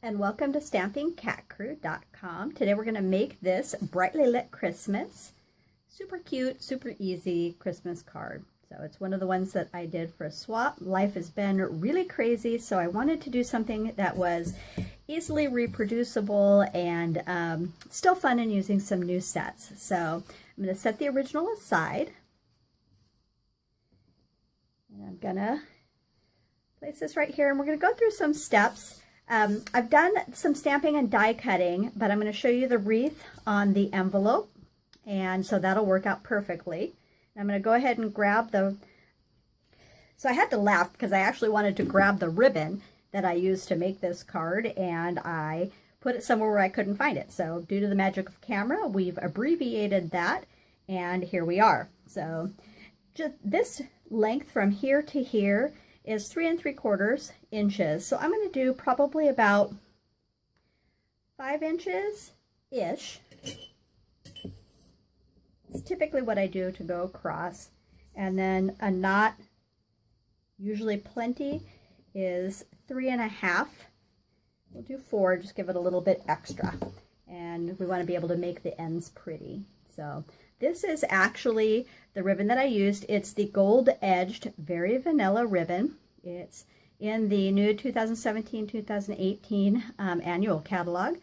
And welcome to stampingcatcrew.com. Today we're going to make this brightly lit Christmas. Super cute, super easy Christmas card. So it's one of the ones that I did for a swap. Life has been really crazy, so I wanted to do something that was easily reproducible and still fun and using some new sets. So I'm going to set the original aside. And I'm going to place this right here, and we're going to go through some steps. I've done some stamping and die cutting, but I'm going to show you the wreath on the envelope, and so that'll work out perfectly. I'm going to go ahead and grab the, so I had to laugh because I actually wanted to grab the ribbon that I used to make this card, and I put it somewhere where I couldn't find it. So due to the magic of camera, we've abbreviated that, and here we are. So just this length from here to here is 3 3/4 inches. So I'm going to do probably about 5 inches-ish. It's typically what I do to go across. And then a knot, usually plenty, is 3 1/2. We'll do 4, just give it a little bit extra. And we want to be able to make the ends pretty. So this is actually the ribbon that I used. It's the gold edged, very vanilla ribbon. It's in the new 2017-2018 annual catalog.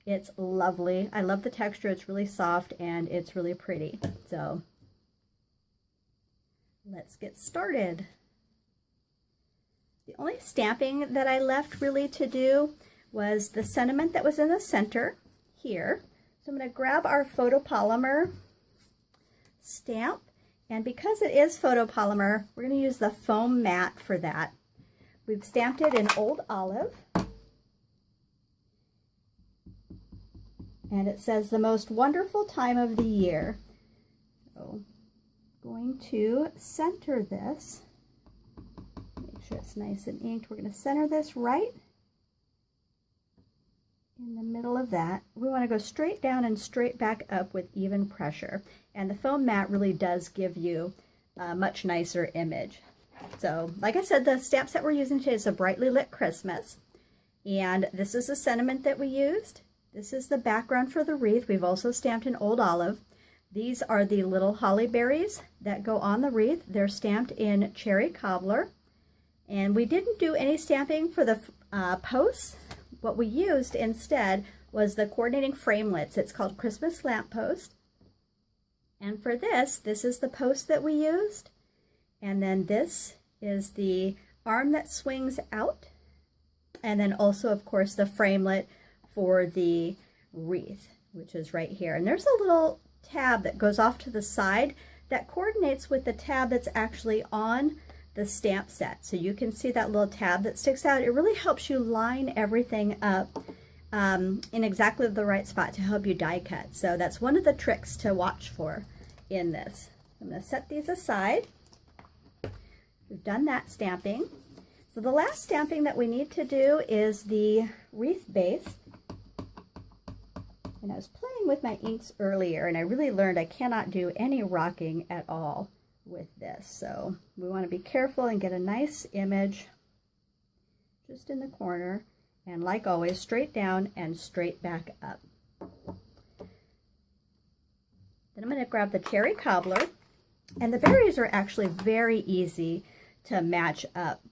It's lovely. I love the texture. It's really soft and it's really pretty. So let's get started. The only stamping that I left really to do was the sentiment that was in the center here. So I'm going to grab our photopolymer stamp, and because it is photopolymer, we're going to use the foam mat for that. We've stamped it in Old Olive, and it says the most wonderful time of the year. So I'm going to center this, make sure it's nice and inked. We're going to center this right in the middle of that. We want to go straight down and straight back up with even pressure. And the foam mat really does give you a much nicer image. So, like I said, the stamp set we're using today is a brightly lit Christmas. And this is the sentiment that we used. This is the background for the wreath. We've also stamped in Old Olive. These are the little holly berries that go on the wreath. They're stamped in Cherry Cobbler. And we didn't do any stamping for the posts. What we used instead was the coordinating framelets. It's called Christmas Lamppost. And for this is the post that we used. And then this is the arm that swings out. And then also, of course, the framelit for the wreath, which is right here. And there's a little tab that goes off to the side that coordinates with the tab that's actually on the stamp set. So you can see that little tab that sticks out. It really helps you line everything up in exactly the right spot to help you die cut. So that's one of the tricks to watch for in this. I'm going to set these aside. We've done that stamping. So the last stamping that we need to do is the wreath base. And I was playing with my inks earlier, and I really learned I cannot do any rocking at all with this. So we want to be careful and get a nice image just in the corner, and like always, straight down and straight back up. Then I'm going to grab the Cherry Cobbler, and the berries are actually very easy to match up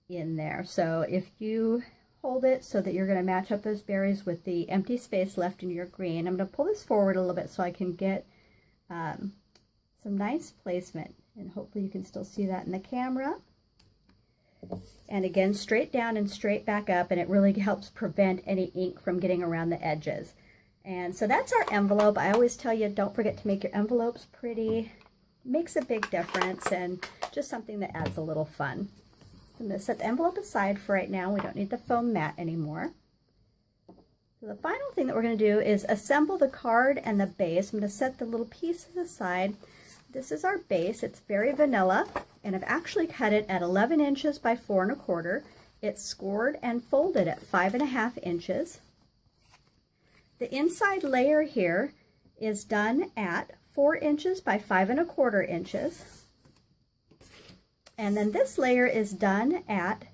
in there. So if you hold it so that you're going to match up those berries with the empty space left in your green, I'm going to pull this forward a little bit so I can get some nice placement. And hopefully you can still see that in the camera. And again, straight down and straight back up, and it really helps prevent any ink from getting around the edges. And so that's our envelope. I always tell you, don't forget to make your envelopes pretty. It makes a big difference, and just something that adds a little fun. I'm going to set the envelope aside for right now. We don't need the foam mat anymore. So the final thing that we're going to do is assemble the card and the base. I'm going to set the little pieces aside. This is our base. It's very vanilla, and I've actually cut it at 11 inches by 4 1/4. It's scored and folded at 5 1/2 inches. The inside layer here is done at 4 inches by 5 1/4 inches. And then this layer is done at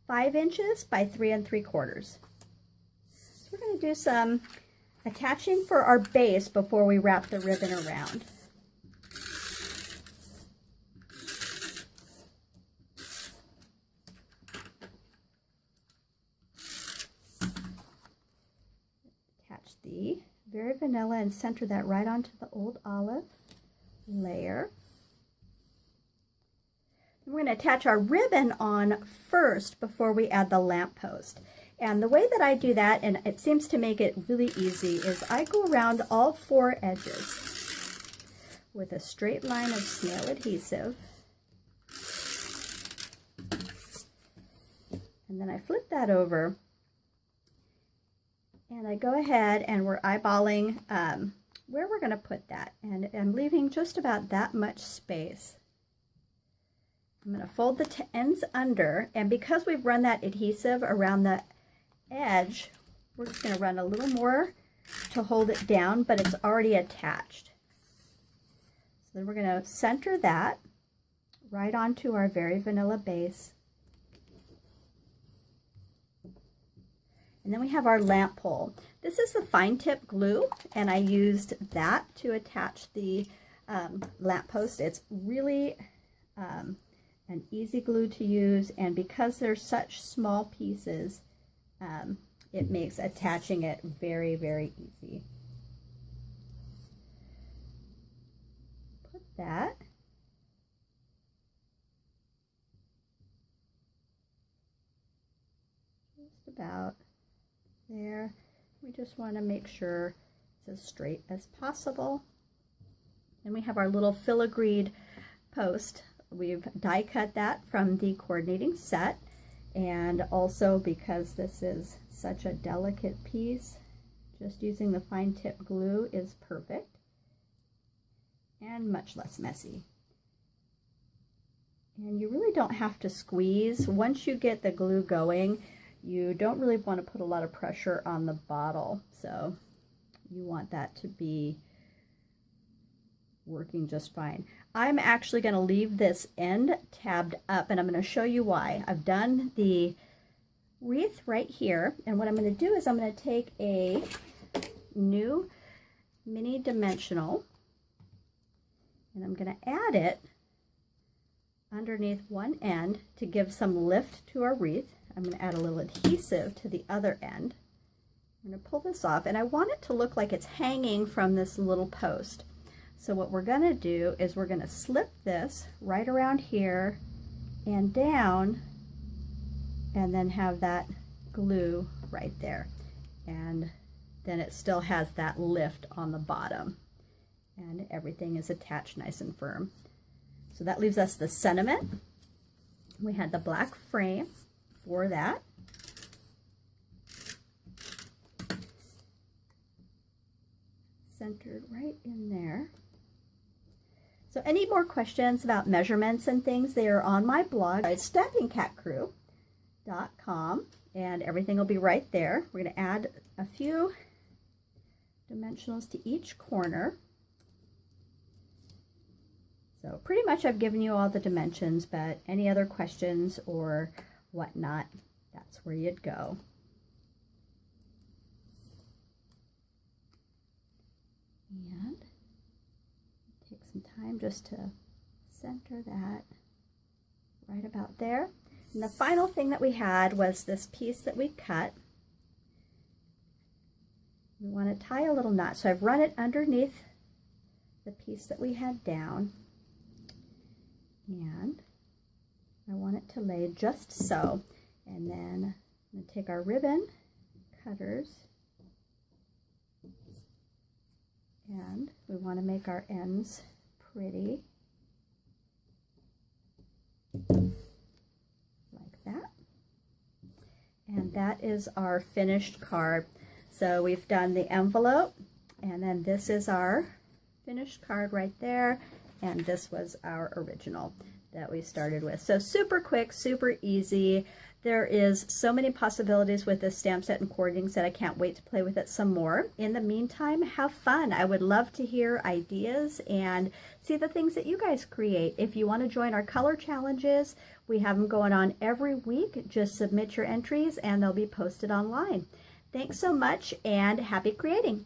5 inches by 3 3/4. do some attaching for our base before we wrap the ribbon around. Attach the Very Vanilla and center that right onto the old olive layer. We're going to attach our ribbon on first before we add the lamppost. And the way that I do that, and it seems to make it really easy, is I go around all 4 edges with a straight line of snail adhesive. And then I flip that over. And I go ahead and we're eyeballing where we're going to put that. And I'm leaving just about that much space. I'm going to fold the ends under, and because we've run that adhesive around the edge, we're just going to run a little more to hold it down, but it's already attached. So then we're going to center that right onto our Very Vanilla base. And then we have our lamp pole. This is the fine tip glue, and I used that to attach the lamppost. It's really an easy glue to use, and because they're such small pieces, it makes attaching it very, very easy. Put that. Just about there. We just want to make sure it's as straight as possible. And we have our little filigreed post. We've die cut that from the coordinating set, and also because this is such a delicate piece, just using the fine tip glue is perfect and much less messy. And you really don't have to squeeze. Once you get the glue going, you don't really want to put a lot of pressure on the bottle, so you want that to be working just fine. I'm actually going to leave this end tabbed up, and I'm going to show you why. I've done the wreath right here, and what I'm going to do is I'm going to take a new mini dimensional, and I'm going to add it underneath one end to give some lift to our wreath. I'm going to add a little adhesive to the other end. I'm going to pull this off, and I want it to look like it's hanging from this little post. So what we're going to do is we're going to slip this right around here and down, and then have that glue right there. And then it still has that lift on the bottom, and everything is attached nice and firm. So that leaves us the sentiment. We had the black frame for that. Centered right in there. So any more questions about measurements and things, they are on my blog. It's stampingcatcrew.com, and everything will be right there. We're going to add a few dimensionals to each corner. So pretty much I've given you all the dimensions, but any other questions or whatnot, that's where you'd go. And take some time just to center that right about there. And the final thing that we had was this piece that we cut. We want to tie a little knot, so I've run it underneath the piece that we had down, and I want it to lay just so. And then I'm going to take our ribbon cutters, and we want to make our ends pretty like that. And that is our finished card. So we've done the envelope, and then this is our finished card right there, and this was our original that we started with. So super quick, super easy. There is so many possibilities with this stamp set and coordinating set. I can't wait to play with it some more. In the meantime, have fun. I would love to hear ideas and see the things that you guys create. If you want to join our color challenges, we have them going on every week. Just submit your entries and they'll be posted online. Thanks so much and happy creating!